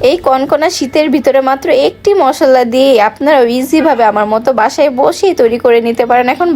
এই কনকনা শীতের ভিতরে মাত্র একটি মশলা দিয়ে আপনারা ইজি ভাবে আমার মতো বাসায় বসেই তৈরি করে নিতে পারেন এখন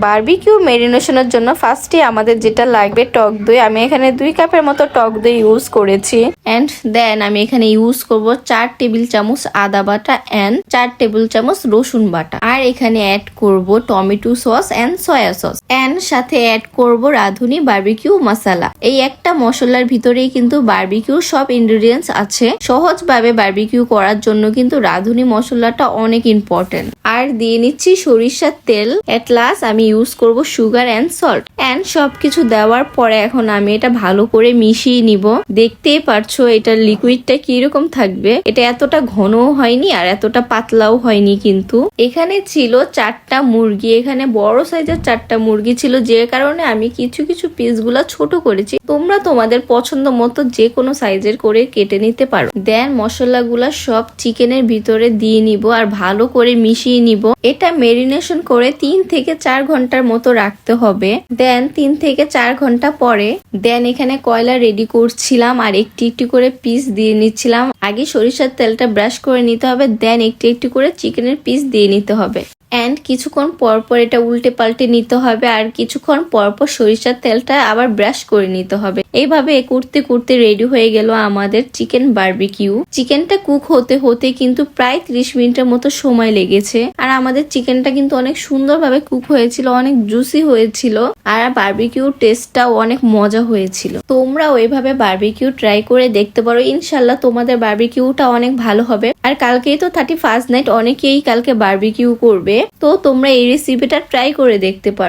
বারবিকিউ মেরিনেশনের জন্য ফার্স্টে আমাদের যেটা লাগবে টক দই। আমি এখানে 2 কাপের মতো টক দই ইউজ করেছি। এন্ড দেন আমি এখানে ইউজ করব 4 টেবিল চামচ আদা বাটা এন্ড 4 টেবিল চামচ রসুন বাটা। আর এখানে অ্যাড করব tomato sauce and soya sauce and সাথে অ্যাড করব রাঁধুনি বারবিকিউ মশলা। এই একটা মশলার ভিতরেই কিন্তু বারবিকিউ সব ইনগ্রেডিয়েন্টস আছে। সহজভাবে বারবিকিউ করার জন্য কিন্তু রাঁধুনি মশলাটা অনেক ইম্পর্টেন্ট। আর দিয়ে নিচ্ছি সরিষার তেল। এট লাস্ট আমি ইউজ করব সুগার এন্ড সল্ট এন্ড সবকিছু দেওয়ার পরে এখন আমি এটা ভালো করে মিশিয়ে নিব। দেখতেই পারছো এটার লিকুইডটা কিরকম থাকবে। এটা এতটা ঘনও হয়নি আর এতটা পাতলাও হয়নি। কিন্তু এখানে ছিল 4টা মুরগি, এখানে বড় সাইজের 4টা মুরগি ছিল, যে কারণে আমি কিছু কিছু পিসগুলা ছোট করেছি। তোমরা তোমাদের পছন্দ মতো যে কোনো সাইজের করে কেটে নিতে পারো। দেন মশলাগুলা সব চিকেনের ভিতরে দিয়ে নিব আর ভালো করে মিশিয়ে নিব। এটা মেরিনেশন করে 3 থেকে 4 ঘন্টার মতো রাখতে হবে। দেন 3 থেকে 4 ঘন্টা পরে দেন এখানে কয়লা রেডি করছিলাম আর একটি একটি করে পিস দিয়ে নিচ্ছিলাম। আগে সরিষার তেলটা ব্রাশ করে নিতে হবে, দেন একটি একটি করে চিকেনের পিস দিয়ে নিতে হবে। এন্ড কিছুক্ষণ পরপর এটা উল্টে পাল্টে নিতে হবে আর কিছুক্ষণ পরপর সরিষার তেলটা আবার ব্রাশ করে নিতে হবে। এইভাবে করতে করতে রেডি হয়ে গেল আমাদের চিকেন বারবিকিউ। চিকেনটা কুক হতে হতে কিন্তু প্রায় 30 মিনিটের মতো সময় লেগেছে। আর আমাদের চিকেনটা কিন্তু অনেক সুন্দরভাবে কুক হয়েছিল, অনেক জুসি হয়েছিল আর বারবিকিউ টেস্টটাও অনেক মজা হয়েছিল। তোমরাও এইভাবে বারবিকিউ ট্রাই করে দেখতে পারো। ইনশাল্লাহ তোমাদের বারবিকিউটা অনেক ভালো হবে। আর কালকেই তো 31st নাইট, অনেকেই কালকে বারবিকিউ করবে, তো তোমরা এই রেসিপিটা ট্রাই করে দেখতে পারো।